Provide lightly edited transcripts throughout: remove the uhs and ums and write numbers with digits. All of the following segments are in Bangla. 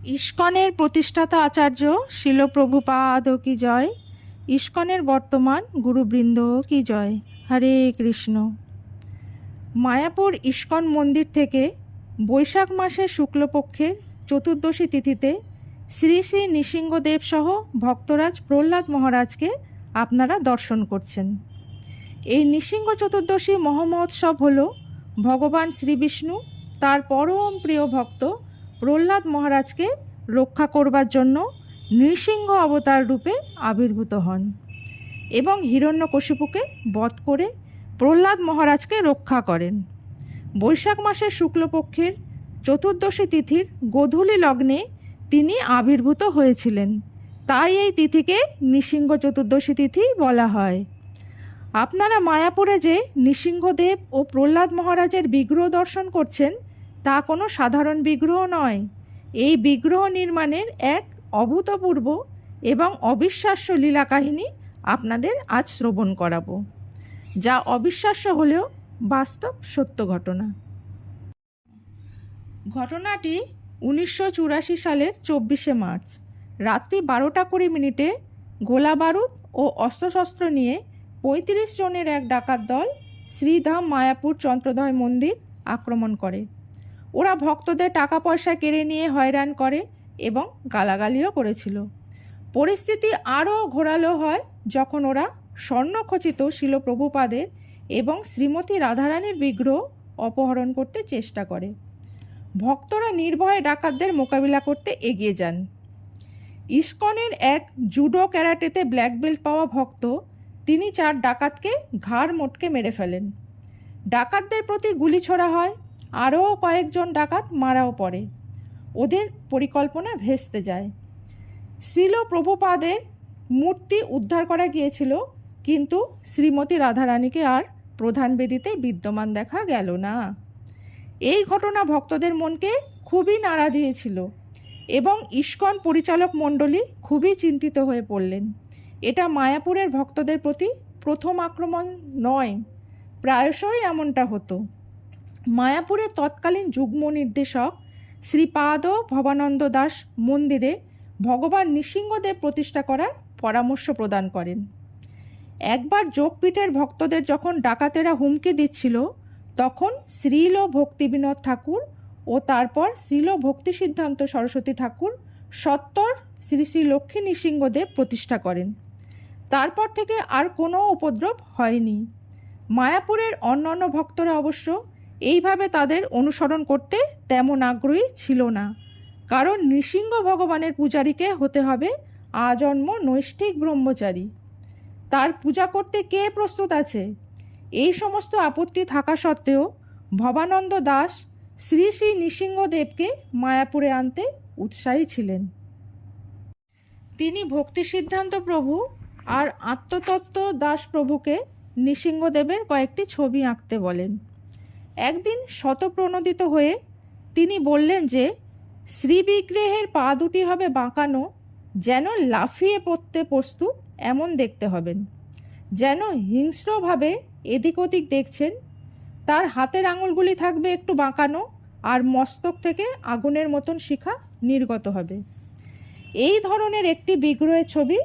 ইস্কনের প্রতিষ্ঠাতা আচার্য শিল প্রভুপাদ কি জয়। ইস্কনের বর্তমান গুরুবৃন্দ কি জয়। হরে কৃষ্ণ। মায়াপুর ইস্কন মন্দির থেকে বৈশাখ মাসের শুক্লপক্ষের চতুর্দশী তিথিতে শ্রী শ্রী নৃসিংহদেব সহ ভক্তরাজ প্রহ্লাদ মহারাজকে আপনারা দর্শন করছেন। এই নৃসিংহ চতুর্দশী মহামহোৎসব হল ভগবান শ্রীবিষ্ণু তার পরম প্রিয় ভক্ত প্রহ্লাদ মহারাজকে রক্ষা করবার জন্য নৃসিংহ অবতার রূপে আবির্ভূত হন এবং হিরণ্যকশিপুকে বধ করে প্রহ্লাদ মহারাজকে রক্ষা করেন। বৈশাখ মাসের শুক্লপক্ষের চতুর্দশী তিথির গোধূলি লগ্নে তিনি আবির্ভূত হয়েছিলেন, তাই এই তিথিকে নৃসিংহ চতুর্দশী তিথি বলা হয়। আপনারা মায়াপুরে যে নৃসিংহদেব ও প্রহ্লাদ মহারাজের বিগ্রহ দর্শন করছেন তা কোনো সাধারণ বিগ্রহ নয়। এই বিগ্রহ নির্মাণের এক অভূতপূর্ব এবং অবিশ্বাস্য লীলা কাহিনী আপনাদের আজ শ্রবণ করাবো, যা অবিশ্বাস্য হলেও বাস্তব সত্য ঘটনা। ঘটনাটি 1984 সালের 24শে মার্চ রাত্রি 12:20 গোলা বারুদ ও অস্ত্রশস্ত্র নিয়ে 35 জনের এক ডাকাত দল শ্রীধাম মায়াপুর চন্দ্রোদয় মন্দির আক্রমণ করে। ওরা ভক্তদের টাকা পয়সা কেড়ে নিয়ে হয়রান করে এবং গালাগালিও করেছিল। পরিস্থিতি আরও ঘোরালো হয় যখন ওরা স্বর্ণখচিত শিল প্রভুপাদের এবং শ্রীমতী রাধারানীর বিগ্রহ অপহরণ করতে চেষ্টা করে। ভক্তরা নির্ভয়ে ডাকাতদের মোকাবিলা করতে এগিয়ে যান। ইস্কনের এক জুডো ক্যারাটেতে ব্ল্যাক বেল্ট পাওয়া ভক্ত তিনি 4 ডাকাতকে ঘাড় মোটকে মেরে ফেলেন। ডাকাতদের প্রতি গুলি ছোড়া হয়, আরও কয়েকজন ডাকাত মারাও পড়ে। ওদের পরিকল্পনা ভেস্তে যায়। শিল প্রভুপাদের মূর্তি উদ্ধার করা গিয়েছিল, কিন্তু শ্রীমতী রাধারানীকে আর প্রধান বেদিতে বিদ্যমান দেখা গেল না। এই ঘটনা ভক্তদের মনকে খুবই নাড়া দিয়েছিল এবং ইস্কন পরিচালক মণ্ডলী খুবই চিন্তিত হয়ে পড়লেন। এটা মায়াপুরের ভক্তদের প্রতি প্রথম আক্রমণ নয়, প্রায়শই এমনটা হতো। মায়াপুরের তৎকালীন যুগ্ম নির্দেশক শ্রীপাদ ভবানন্দ দাস মন্দিরে ভগবান নৃসিংহদেব প্রতিষ্ঠা করার পরামর্শ প্রদান করেন। একবার যোগপীঠের ভক্তদের যখন ডাকাতেরা হুমকি দিচ্ছিল, তখন শ্রীল ভক্তিবিনোদ ঠাকুর ও তারপর শ্রীল ভক্তি সিদ্ধান্ত সরস্বতী ঠাকুর সত্তর শ্রী শ্রী লক্ষ্মী নৃসিংহদেব প্রতিষ্ঠা করেন। তারপর থেকে আর কোনো উপদ্রব হয়নি। মায়াপুরের অন্যান্য ভক্তরা অবশ্য এইভাবে তাদের অনুসরণ করতে তেমন আগ্রহী ছিল না, কারণ নৃসিংহ ভগবানের পূজারীকে হতে হবে আজন্ম নৈষ্ঠিক ব্রহ্মচারী। তার পূজা করতে কে প্রস্তুত আছে? এই সমস্ত আপত্তি থাকা সত্ত্বেও ভবানন্দ দাস শ্রী শ্রী নৃসিংহদেবকে মায়াপুরে আনতে উৎসাহী ছিলেন। তিনি ভক্তি সিদ্ধান্ত প্রভু আর আত্মতত্ত্ব দাস প্রভুকে নৃসিংহদেবের কয়েকটি ছবি আঁকতে বলেন। একদিন শতপ্রণোদিত হয়ে তিনি বললেন যে শ্রীবিগ্রহের পা দুটি হবে বাঁকানো, যেন লাফিয়ে পড়তে প্রস্তুত এমন দেখতে হবেন, যেন হিংস্রভাবে এদিক ওদিক দেখছেন। তার হাতের আঙুলগুলি থাকবে একটু বাঁকানো আর মস্তক থেকে আগুনের মতন শিখা নির্গত হবে। এই ধরনের একটি বিগ্রহের ছবি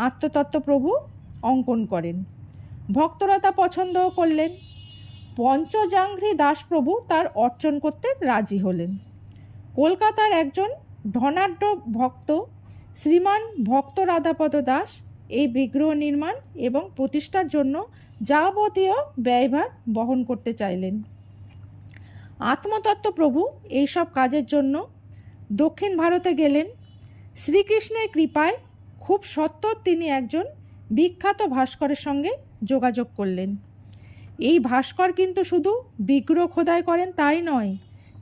আত্মতত্ত্ব প্রভু অঙ্কন করেন। ভক্তরা তা পছন্দও করলেন। পঞ্চজাঙ্ঘ্রি দাসপ্রভু তার অর্চন করতে রাজি হলেন। কলকাতার একজন ধনাঢ্য ভক্ত শ্রীমান ভক্ত রাধাপদ দাস এই বিগ্রহ নির্মাণ এবং প্রতিষ্ঠার জন্য যাবতীয় ব্যয়ভার বহন করতে চাইলেন। আত্মতত্ত্ব প্রভু এইসব কাজের জন্য দক্ষিণ ভারতে গেলেন। শ্রীকৃষ্ণের কৃপায় খুব সত্বর তিনি একজন বিখ্যাত ভাস্করের সঙ্গে যোগাযোগ করলেন। এই ভাস্কর কিন্তু শুধু বিগ্রহ খোদাই করেন তাই নয়,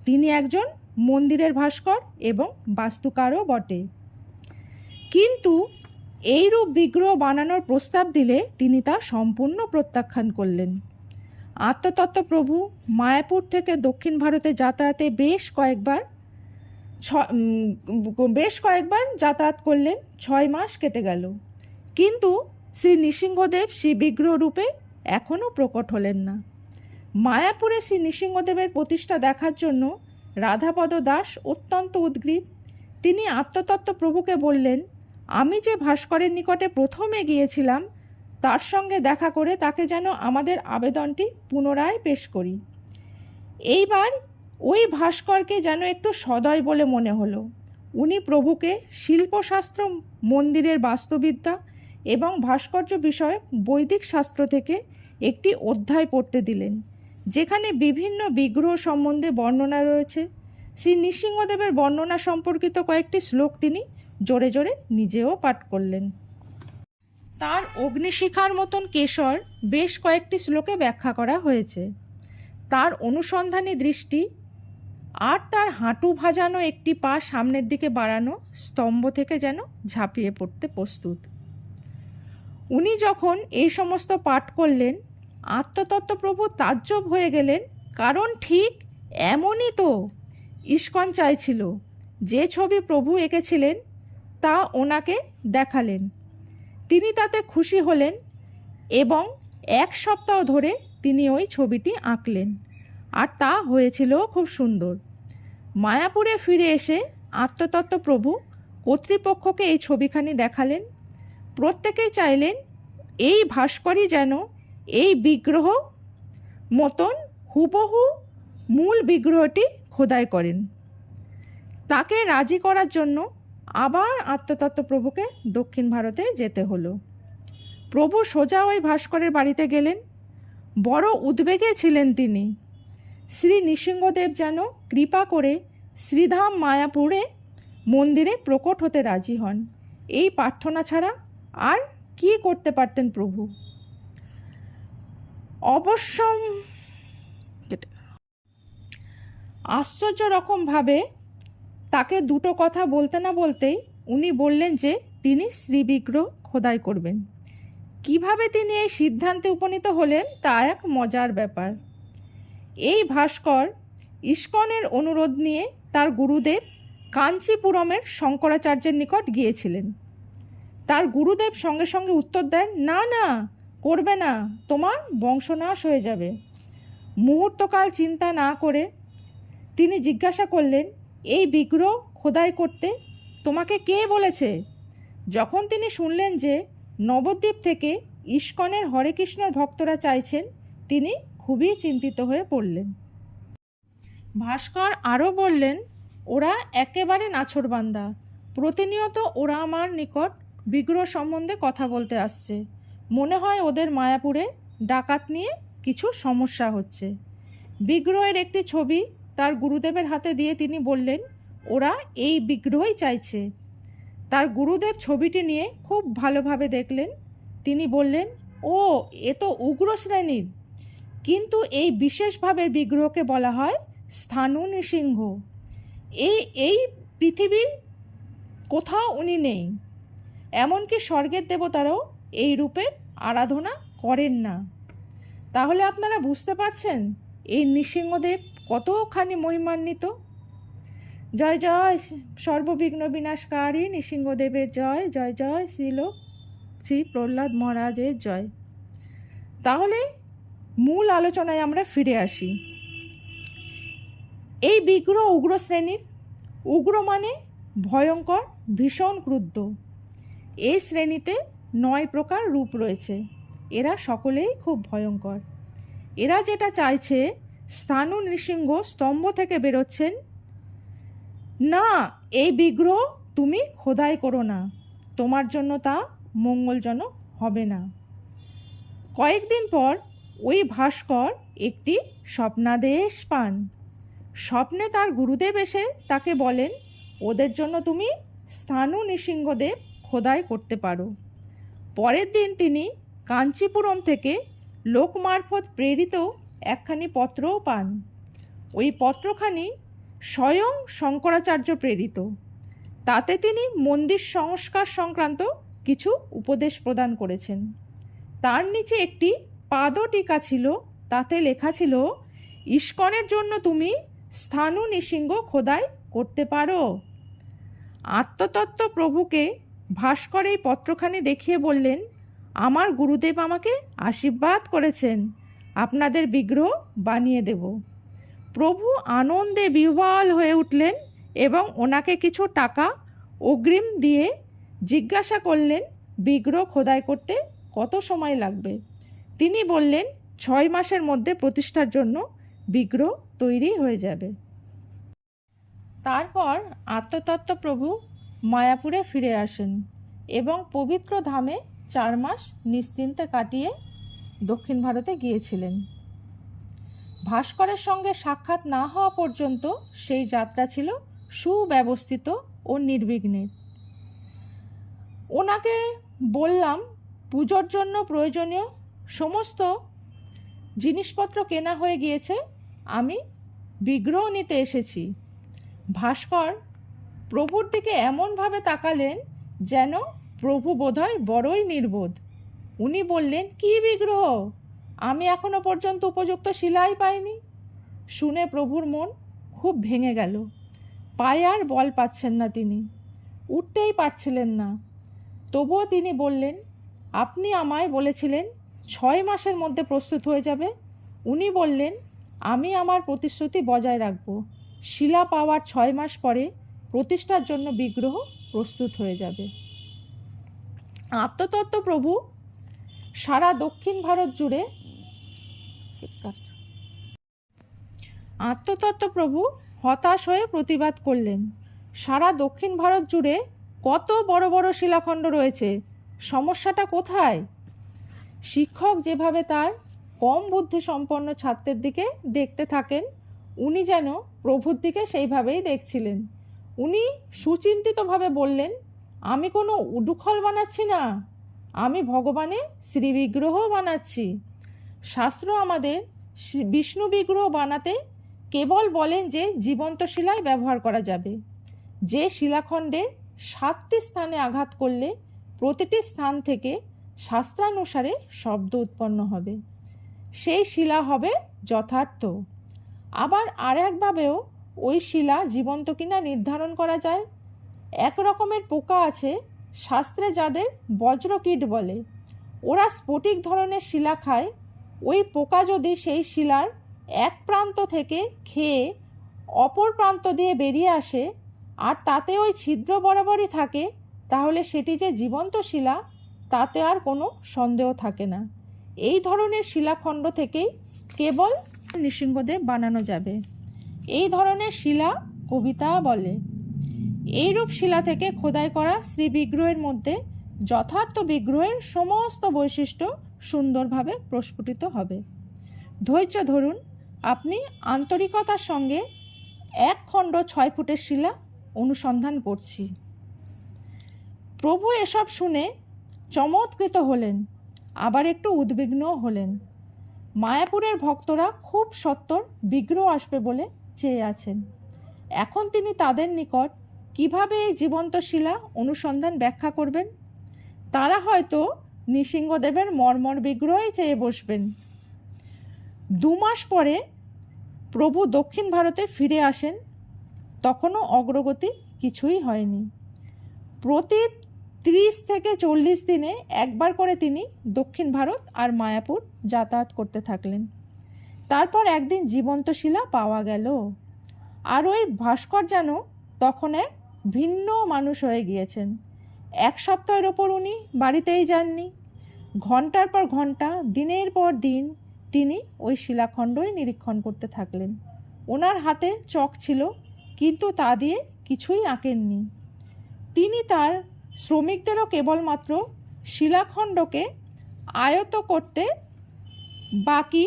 তিনি একজন মন্দিরের ভাস্কর এবং বাস্তুকারও বটে। কিন্তু এইরূপ বিগ্রহ বানানোর প্রস্তাব দিলে তিনি তা সম্পূর্ণ প্রত্যাখ্যান করলেন। আত্মতত্ত্ব প্রভু মায়াপুর থেকে দক্ষিণ ভারতে যাতায়াতে বেশ কয়েকবার যাতায়াত করলেন। 6 মাস কেটে গেল, কিন্তু শ্রী নৃসিংহদেব শ্রী বিগ্রহ রূপে এখনও প্রকট হলেন না। মায়াপুরে শ্রী নৃসিংহদেবের প্রতিষ্ঠা দেখার জন্য রাধাপদ দাস অত্যন্ত উদ্গ্রীব। তিনি আত্মতত্ত্ব প্রভুকে বললেন, আমি যে ভাস্করের নিকটে প্রথমে গিয়েছিলাম তার সঙ্গে দেখা করে তাকে যেন আমাদের আবেদনটি পুনরায় পেশ করি। এইবার ওই ভাস্করকে যেন একটু সদয় বলে মনে হলো। উনি প্রভুকে শিল্পশাস্ত্র, মন্দিরের বাস্তুবিদ্যা এবং ভাস্কর্য বিষয়ক বৈদিক শাস্ত্র থেকে একটি অধ্যায় পড়তে দিলেন, যেখানে বিভিন্ন বিগ্রহ সম্বন্ধে বর্ণনা রয়েছে। শ্রী নৃসিংহদেবের বর্ণনা সম্পর্কিত কয়েকটি শ্লোক তিনি জোরে জোরে নিজেও পাঠ করলেন। তার অগ্নিশিখার মতন কেশর বেশ কয়েকটি শ্লোকে ব্যাখ্যা করা হয়েছে। তার অনুসন্ধানী দৃষ্টি আর তার হাঁটু ভাজানো একটি পা সামনের দিকে বাড়ানো স্তম্ভ থেকে যেন ঝাঁপিয়ে পড়তে প্রস্তুত। উনি যখন এই সমস্ত পাঠ করলেন, আত্মতত্ত্বপ্রভু তাজ্জব হয়ে গেলেন, কারণ ঠিক এমনই তো ইস্কন চাইছিল। যে ছবি প্রভু এঁকেছিলেন তা ওনাকে দেখালেন, তিনি তাতে খুশি হলেন এবং 1 সপ্তাহ ধরে তিনি ওই ছবিটি আঁকলেন, আর তা হয়েছিল খুব সুন্দর। মায়াপুরে ফিরে এসে আত্মতত্ত্ব প্রভু কর্তৃপক্ষকে এই ছবিখানি দেখালেন। প্রত্যেকেই চাইলেন এই ভাস্করই যেন এই বিগ্রহ মতন হুবহু মূল বিগ্রহটি খোদাই করেন। তাকে রাজি করার জন্য আবার আত্মতত্ত্ব প্রভুকে দক্ষিণ ভারতে যেতে হলো। প্রভু সোজা ওই ভাস্করের বাড়িতে গেলেন। বড় উদ্বেগে ছিলেন তিনি। শ্রী নৃসিংহদেব যেন কৃপা করে শ্রীধাম মায়াপুরে মন্দিরে প্রকট হতে রাজি হন। এই প্রার্থনা ছাড়া আর কি করতে পারতেন প্রভু? অবশ্যম আশ্চর্য রকমভাবে তাকে দুটো কথা বলতে না বলতেই উনি বললেন যে তিনি শ্রীবিগ্রহ খোদাই করবেন। কিভাবে তিনি এই সিদ্ধান্তে উপনীত হলেন তা এক মজার ব্যাপার। এই ভাস্কর ইস্কনের অনুরোধ নিয়ে তার গুরুদেব কাঞ্চিপুরমের শঙ্করাচার্যের নিকট গিয়েছিলেন। তার গুরুদেব সঙ্গে সঙ্গে উত্তর দেন, না না, করবে না, তোমার বংশনাশ হয়ে যাবে। মুহূর্তকাল চিন্তা না করে তিনি জিজ্ঞাসা করলেন, এই বিগ্রহ খোদাই করতে তোমাকে কে বলেছে? যখন তিনি শুনলেন যে নবদ্বীপ থেকে ইস্কনের হরে কৃষ্ণর ভক্তরা চাইছেন, তিনি খুবই চিন্তিত হয়ে পড়লেন। ভাস্কর আরও বললেন, ওরা একেবারে নাছোড়বান্দা। প্রতিনিয়ত ওরা আমার নিকট বিগ্রহ সম্বন্ধে কথা বলতে আসছে। মনে হয় ওদের মায়াপুরে ডাকাত নিয়ে কিছু সমস্যা হচ্ছে। বিগ্রহের একটি ছবি তার গুরুদেবের হাতে দিয়ে তিনি বললেন, ওরা এই বিগ্রহই চাইছে। তার গুরুদেব ছবিটি নিয়ে খুব ভালোভাবে দেখলেন। তিনি বললেন, ও, এ তো উগ্র শ্রেণীর, কিন্তু এই বিশেষভাবে বিগ্রহকে বলা হয় স্থাণু নৃসিংহ। এই পৃথিবীর কোথাও উনি নেই, এমনকি স্বর্গের দেবতারাও এই রূপের আরাধনা করেন না। তাহলে আপনারা বুঝতে পারছেন এই নৃসিংহদেব কতখানি মহিমান্বিত। জয় জয় সর্ববিঘ্ন বিনাশকারী নৃসিংহদেবের জয়, জয় জয় শ্রী প্রহ্লাদ মহারাজের জয়। তাহলে মূল আলোচনায় আমরা ফিরে আসি। এই বিগ্রহ উগ্র শ্রেণীর। উগ্র মানে ভয়ঙ্কর, ভীষণ ক্রুদ্ধ। এই শ্রেণীতে 9 প্রকার রূপ রয়েছে। এরা সকলেই খুব ভয়ঙ্কর। এরা যেটা চাইছে, স্থাণু নৃসিংহ স্তম্ভ থেকে বেরোচ্ছেন, না, এই বিগ্রহ তুমি খোদাই করো না, তোমার জন্য তা মঙ্গলজনক হবে না। কয়েকদিন পর ওই ভাস্কর একটি স্বপ্নাদেশ পান। স্বপ্নে তার গুরুদেব এসে তাকে বলেন, ওদের জন্য তুমি স্থাণু নৃসিংহদেব খোদাই করতে পারো। পরের দিন তিনি কাঞ্চিপুরম থেকে লোক মারফত প্রেরিত একখানি পত্রও পান। ওই পত্রখানি স্বয়ং শঙ্করাচার্য প্রেরিত। তাতে তিনি মন্দির সংস্কার সংক্রান্ত কিছু উপদেশ প্রদান করেছেন। তার নিচে একটি পাদটিকা ছিল, তাতে লেখা ছিল, ইস্কনের জন্য তুমি স্থাণু নৃসিংহ খোদাই করতে পারো। আত্মতত্ত্ব প্রভুকে ভাস্কর এই পত্রখানি দেখিয়ে বললেন, আমার গুরুদেব আমাকে আশীর্বাদ করেছেন, আপনাদের বিগ্রহ বানিয়ে দেব। প্রভু আনন্দে বিহ্বল হয়ে উঠলেন এবং ওনাকে কিছু টাকা অগ্রিম দিয়ে জিজ্ঞাসা করলেন বিগ্রহ খোদাই করতে কত সময় লাগবে। তিনি বললেন 6 মাসের মধ্যে প্রতিষ্ঠার জন্য বিগ্রহ তৈরি হয়ে যাবে। তারপর আত্মতত্ত্ব প্রভু মায়াপুরে ফিরে আসেন এবং পবিত্র ধামে 4 মাস নিশ্চিন্তে কাটিয়ে দক্ষিণ ভারতে গিয়েছিলেন। ভাস্করের সঙ্গে সাক্ষাৎ না হওয়া পর্যন্ত সেই যাত্রা ছিল সুব্যবস্থিত ও নির্বিঘ্নের। ওনাকে বললাম পুজোর জন্য প্রয়োজনীয় সমস্ত জিনিসপত্র কেনা হয়ে গিয়েছে, আমি বিগ্রহ নিতে এসেছি। ভাস্কর প্রভুর দিকে এমনভাবে তাকালেন যেন প্রভু বোধহয় বড়ই নির্বোধ। উনি বললেন, কি বিগ্রহ? আমি এখনো পর্যন্ত উপযুক্ত শিলাই পাইনি। শুনে প্রভুর মন খুব ভেঙে গেল। পায়ে আর বল পাচ্ছেন না, তিনি উঠতেই পারছিলেন না। তবুও তিনি বললেন, আপনি আমায় বলেছিলেন 6 মাসের মধ্যে প্রস্তুত হয়ে যাবে। উনি বললেন, আমি আমার প্রতিশ্রুতি বজায় রাখব। শিলা পাওয়ার 6 মাস পরে প্রতিষ্ঠার জন্য বিগ্রহ প্রস্তুত হয়ে যাবে। আত্মতত্ত্ব প্রভু সারা দক্ষিণ ভারত জুড়ে আত্মতত্ত্ব প্রভু হতাশ হয়ে প্রতিবাদ করলেন, সারা দক্ষিণ ভারত জুড়ে কত বড় বড় শিলাখণ্ড রয়েছে, সমস্যাটা কোথায়? শিক্ষক যেভাবে তার কম বুদ্ধিসম্পন্ন ছাত্রের দিকে দেখতে থাকেন, উনি যেন প্রভুর দিকে সেইভাবেই দেখছিলেন। উনি সুচিন্তিতভাবে বললেন, আমি কোনো উডুখল বানাচ্ছি না, আমি ভগবানের শ্রীবিগ্রহ বানাচ্ছি। শাস্ত্র আমাদের বিষ্ণু বিগ্রহ বানাতে কেবল বলেন যে জীবন্ত শিলাই ব্যবহার করা যাবে। যে শিলাখণ্ডের 7টি স্থানে আঘাত করলে প্রতিটি স্থান থেকে শাস্ত্রানুসারে শব্দ উৎপন্ন হবে, সেই শিলা হবে যথার্থ। আবার আর একভাবেও ওই শিলা জীবন্ত কিনা নির্ধারণ করা যায়। এক রকমের পোকা আছে শাস্ত্রে যাদের বজ্রকীট বলে, ওরা স্ফটিক ধরনের শিলা খায়। ওই পোকা যদি সেই শিলার এক প্রান্ত থেকে খেয়ে অপর প্রান্ত দিয়ে বেরিয়ে আসে আর তাতে ওই ছিদ্র বরাবরই থাকে, তাহলে সেটি যে জীবন্ত শিলা তাতে আর কোনো সন্দেহ থাকে না। এই ধরনের শিলাখণ্ড থেকেই কেবল নৃসিংহদেব বানানো যাবে। এই ধরনের শিলা কবিতা বলে। এইরূপ শিলা থেকে খোদাই করা শ্রী বিগ্রহের মধ্যে যথার্থ বিগ্রহের সমস্ত বৈশিষ্ট্য সুন্দরভাবে প্রস্ফুটিত হবে। ধৈর্য ধরুন, আপনি আন্তরিকতার সঙ্গে 1 খণ্ড 6 ফুটের শিলা অনুসন্ধান করছি। প্রভু এসব শুনে চমৎকৃত হলেন, আবার একটু উদ্বিগ্নও হলেন। মায়াপুরের ভক্তরা খুব সত্বর বিগ্রহ আসবে বলে চেয়ে আছেন। এখন তিনি তাদের নিকট কিভাবে এই জীবন্ত শিলা অনুসন্ধান ব্যাখ্যা করবেন? তারা হয়তো নৃসিংহদেবের মর্মর বিগ্রহই চেয়ে বসবেন। 2 মাস পরে প্রভু দক্ষিণ ভারতে ফিরে আসেন। তখনও অগ্রগতি কিছুই হয়নি। প্রতি 30 থেকে 40 দিনে একবার করে তিনি দক্ষিণ ভারত আর মায়াপুর যাতায়াত করতে থাকলেন। তারপর একদিন জীবন্ত শিলা পাওয়া গেল। আর ওই ভাস্কর যেন তখন এক ভিন্ন মানুষ হয়ে গিয়েছেন। 1 সপ্তাহের ওপর উনি বাড়িতেই যাননি। ঘন্টার পর ঘন্টা, দিনের পর দিন তিনি ওই শিলাখণ্ডই নিরীক্ষণ করতে থাকলেন। ওনার হাতে চক ছিল, কিন্তু তা দিয়ে কিছুই আঁকেননি। তিনি তার শ্রমিকদেরও কেবলমাত্র শিলাখণ্ডকে আয়ত করতে, বাকি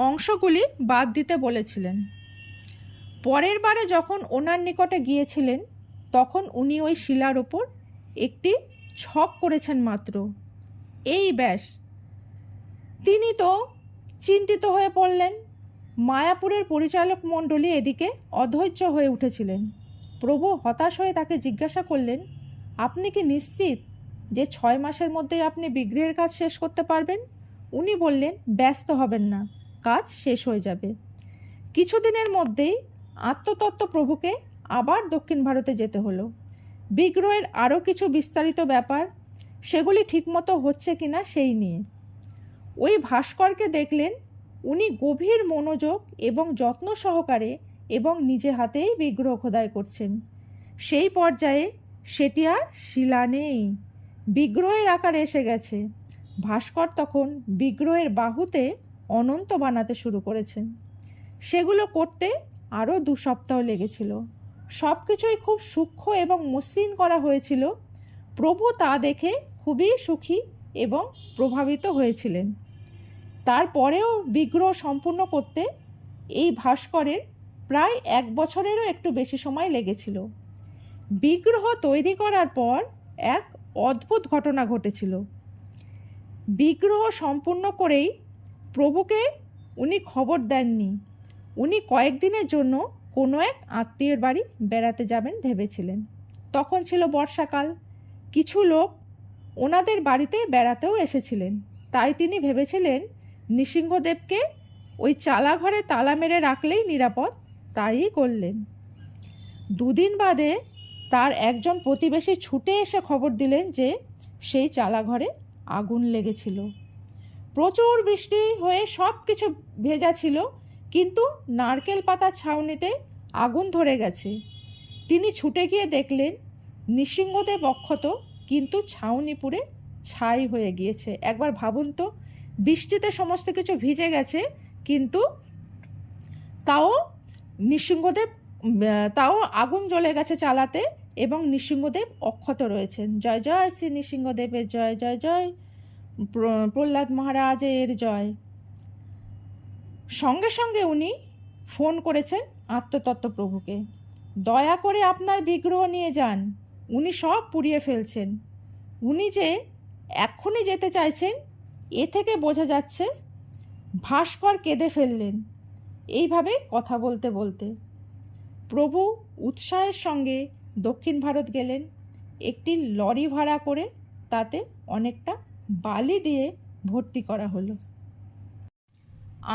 অংশগুলি বাদ দিতে বলেছিলেন। পরের বারে যখন ওনার নিকটে গিয়েছিলেন, তখন উনি ওই শিলার ওপর একটি ছক করেছেন মাত্র, এই ব্যাস। তিনি তো চিন্তিত হয়ে পড়লেন। মায়াপুরের পরিচালক মণ্ডলী এদিকে অধৈর্য হয়ে উঠেছিলেন। প্রভু হতাশ হয়ে তাকে জিজ্ঞাসা করলেন, আপনি কি নিশ্চিত যে 6 মাসের মধ্যেই আপনি বিগ্রহের কাজ শেষ করতে পারবেন? উনি বললেন, ব্যস্ত হবেন না, কাজ শেষ হয়ে যাবে। কিছুদিনের মধ্যেই আত্মতত্ত্ব প্রভুকে আবার দক্ষিণ ভারতে যেতে হলো। বিগ্রহের আরও কিছু বিস্তারিত ব্যাপার, সেগুলি ঠিকমতো হচ্ছে কিনা সেই নিয়ে। ওই ভাস্করকে দেখলেন উনি গভীর মনোযোগ এবং যত্ন সহকারে এবং নিজে হাতেই বিগ্রহ খোদাই করছেন। সেই পর্যায়ে সেটি আর শিলা নেই, বিগ্রহের আকারে এসে গেছে। ভাস্কর তখন বিগ্রহের বাহুতে অনন্ত বানাতে শুরু করেছেন। সেগুলো করতে আরও 2 সপ্তাহ লেগেছিল। সব কিছুই খুব সূক্ষ্ম এবং মসৃণ করা হয়েছিল। প্রভু তা দেখে খুবই সুখী এবং প্রভাবিত হয়েছিলেন। তারপরেও বিগ্রহ সম্পূর্ণ করতে এই ভাস্করের প্রায় 1 বছরেরও একটু বেশি সময় লেগেছিল। বিগ্রহ তৈরি করার পর এক অদ্ভুত ঘটনা ঘটেছিল। বিগ্রহ সম্পূর্ণ করেই প্রভুকে উনি খবর দেননি। উনি কয়েকদিনের জন্য কোনো এক আত্মীয়ের বাড়ি বেড়াতে যাবেন ভেবেছিলেন। তখন ছিল বর্ষাকাল। কিছু লোক ওনাদের বাড়িতে বেড়াতেও এসেছিলেন। তাই তিনি ভেবেছিলেন নৃসিংহদেবকে ওই চালাঘরে তালা মেরে রাখলেই নিরাপদ। তাই করলেন। 2 দিন বাদে তার একজন প্রতিবেশী ছুটে এসে খবর দিলেন যে সেই চালাঘরে আগুন লেগেছিল। প্রচুর বৃষ্টি হয়ে সব কিছু ভেজা ছিল, কিন্তু নারকেল পাতার ছাউনিতে আগুন ধরে গেছে। তিনি ছুটে গিয়ে দেখলেন নৃসিংহদেব অক্ষত, কিন্তু ছাউনি পুড়ে ছাই হয়ে গিয়েছে। একবার ভাবুন তো, বৃষ্টিতে সমস্ত কিছু ভিজে গেছে, কিন্তু তাও নৃসিংহদেব তাও আগুন জ্বলে গেছে চালাতে, এবং নৃসিংহদেব অক্ষত রয়েছেন। জয় জয় শ্রী নৃসিংহদেবের জয়, জয় জয় প্রহ্লাদ মহারাজের জয়। সঙ্গে সঙ্গে উনি ফোন করেছেন আত্মতত্ত্ব প্রভুকে, দয়া করে আপনার বিগ্রহ নিয়ে যান, উনি সব পুড়িয়ে ফেলছেন। উনি যে এক্ষুনি যেতে চাইছেন এ থেকে বোঝা যাচ্ছে। ভাস্কর কেঁদে ফেললেন। এইভাবে কথা বলতে বলতে প্রভু উৎসাহের সঙ্গে দক্ষিণ ভারত গেলেন। একটি লরি ভাড়া করে তাতে অনেকটা বালি দিয়ে ভর্তি করা হলো।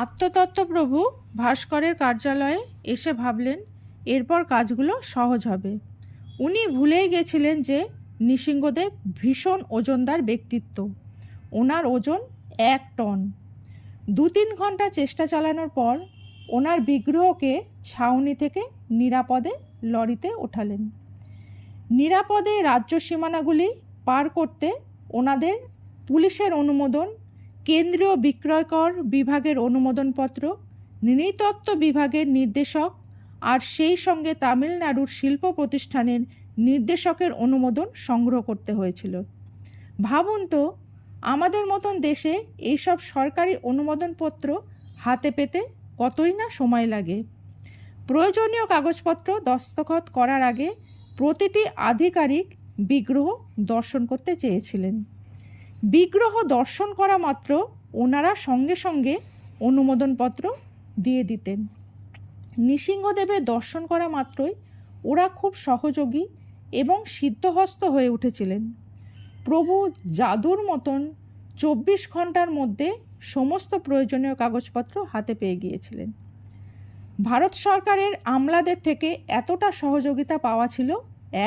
আত্মতত্ত্ব প্রভু ভাস্করের কার্যালয়ে এসে ভাবলেন এরপর কাজগুলো সহজ হবে। উনি ভুলেই গেছিলেন যে নৃসিংহদেব ভীষণ ওজনদার ব্যক্তিত্ব। ওনার ওজন 1 টন। 2-3 ঘন্টা চেষ্টা চালানোর পর ওনার বিগ্রহকে ছাউনি থেকে নিরাপদে লরিতে ওঠালেন। নিরাপদে রাজ্য সীমানাগুলি পার করতে ওনাদের পুলিশের অনুমোদন, কেন্দ্রীয় বিক্রয়কর বিভাগের অনুমোদনপত্র, নৃতত্ত্ব বিভাগের নির্দেশক আর সেই সঙ্গে তামিলনাড়ুর শিল্প প্রতিষ্ঠানের নির্দেশকের অনুমোদন সংগ্রহ করতে হয়েছিল। ভাবুন তো, আমাদের মতন দেশে এইসব সরকারি অনুমোদনপত্র হাতে পেতে কতই না সময় লাগে। প্রয়োজনীয় কাগজপত্র দস্তখত করার আগে প্রতিটি আধিকারিক বিগ্রহ দর্শন করতে চেয়েছিলেন। বিগ্রহ দর্শন করা মাত্র ওনারা সঙ্গে সঙ্গে অনুমোদনপত্র দিয়ে দিতেন। নৃসিংহদেবের দর্শন করা মাত্রই ওরা খুব সহযোগী এবং সিদ্ধহস্ত হয়ে উঠেছিলেন। প্রভু জাদুর মতন 24 ঘন্টার মধ্যে সমস্ত প্রয়োজনীয় কাগজপত্র হাতে পেয়ে গিয়েছিলেন। ভারত সরকারের আমলাদের থেকে এতটা সহযোগিতা পাওয়া ছিল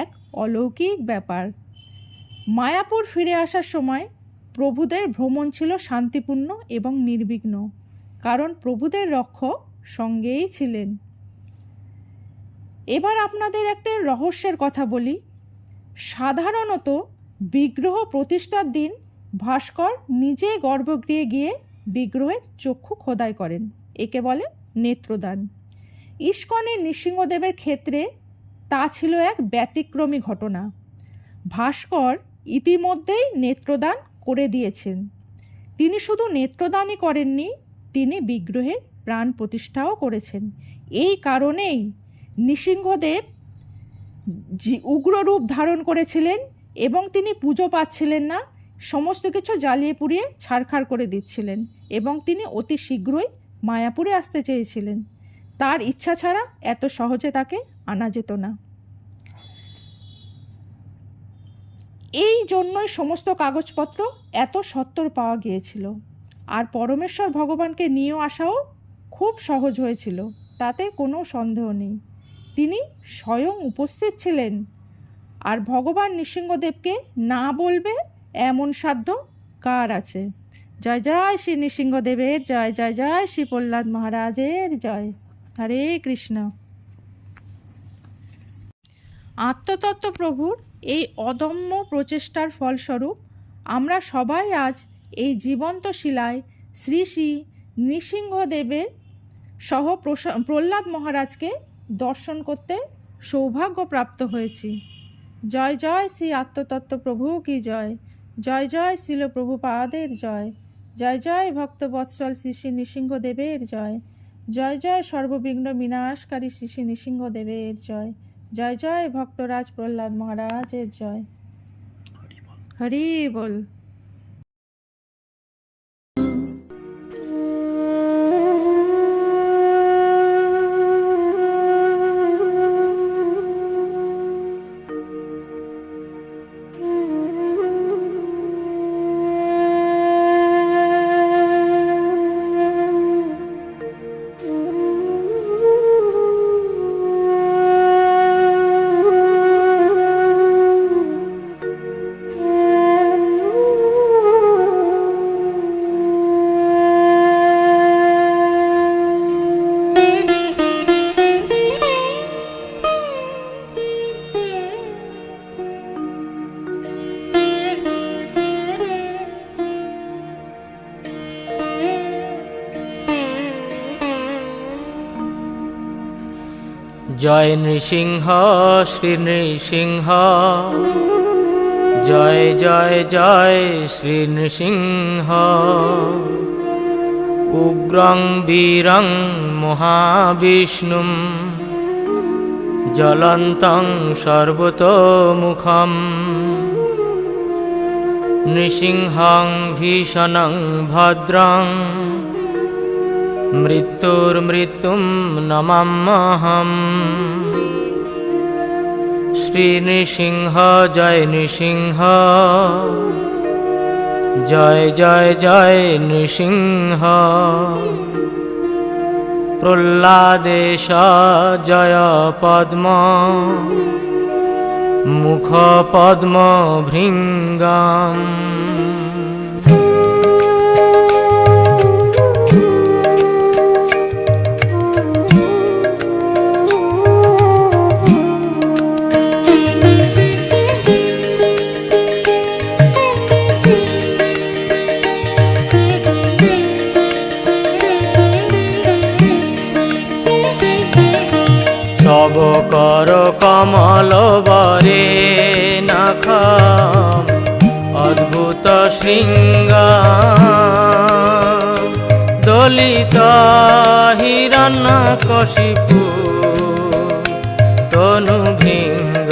এক অলৌকিক ব্যাপার। মায়াপুর ফিরে আসার সময় প্রভুদের ভ্রমণ ছিল শান্তিপূর্ণ এবং নির্বিঘ্ন, কারণ প্রভুদের রক্ষক সঙ্গেই ছিলেন। এবার আপনাদের একটা রহস্যের কথা বলি। সাধারণত বিগ্রহ প্রতিষ্ঠার দিন ভাস্কর নিজে গর্ভগৃহে গিয়ে বিগ্রহের চক্ষু খোদাই করেন। একে বলে নেত্রদান। ইস্কনের নৃসিংহদেবের ক্ষেত্রে তা ছিল এক ব্যতিক্রমী ঘটনা। ভাস্কর ইতিমধ্যেই নেত্রদান করে দিয়েছেন। তিনি শুধু নেত্রদানই করেননি, তিনি বিগ্রহের প্রাণ প্রতিষ্ঠাও করেছেন। এই কারণেই নৃসিংহদেব উগ্ররূপ ধারণ করেছিলেন এবং তিনি পুজো পাচ্ছিলেন না, সমস্ত কিছু জ্বালিয়ে পুড়িয়ে ছারখার করে দিচ্ছিলেন, এবং তিনি অতি শীঘ্রই মায়াপুরে আসতে চেয়েছিলেন। তার ইচ্ছা ছাড়া এত সহজে তাকে আনা যেত না। এই জন্যই সমস্ত কাগজপত্র এত সত্বর পাওয়া গিয়েছিল। আর পরমেশ্বর ভগবানকে নিয়েও আসাও খুব সহজ হয়েছিল, তাতে কোনো সন্দেহ নেই। তিনি স্বয়ং উপস্থিত ছিলেন। আর ভগবান নৃসিংহদেবকে না বলবে এমন সাধ্য কার আছে? জয় জয় শ্রী নৃসিংহদেবের জয়, জয় জয় শ্রী প্রহ্লাদ মহারাজের জয়। হরে কৃষ্ণ। আত্মতত্ত্ব প্রভুর এই অদম্য প্রচেষ্টার ফলস্বরূপ আমরা সবাই আজ এই জীবন্ত শিলায় শ্রী শ্রী নৃসিংহদেবের সহ প্রহ্লাদ মহারাজকে দর্শন করতে সৌভাগ্য প্রাপ্ত হয়েছি। জয় জয় শ্রী আত্মতত্ত্ব প্রভু কি জয়, জয় জয় শিল প্রভুপাদের জয়, জয় জয় ভক্তবৎসল শ্রী শ্রী নৃসিংহদেবের জয়, জয় জয় সর্ববিঘ্ন বিনাশকারী শ্রী শ্রী নৃসিংহদেবের জয়, জয় জয় ভক্তরাজ প্রহ্লাদ মহারাজের জয়। হরি বল। জয় নৃসিংহ শ্রী নৃসিংহ, জয় জয় জয় শ্রী নৃসিংহ। উগ্রং বীরং মহাবিষ্ণুম, জ্বলন্তং সর্বতোমুখম। নৃসিংহং ভীষণং ভদ্রং, মৃত্যুর্মৃত্যুম নমাম্যহম। শ্রী নৃসিংহ জয় নৃসিংহ, জয় জয় জয় নৃসিংহ। প্রহ্লাদেশ জয় পদ্ম, মুখ পদ্ম ভৃঙ্গম। তব কর কমল বরে নখ, অদ্ভুত শৃঙ্গ। দলিত হিরণ্যকশিপু তনু ভৃঙ্গ।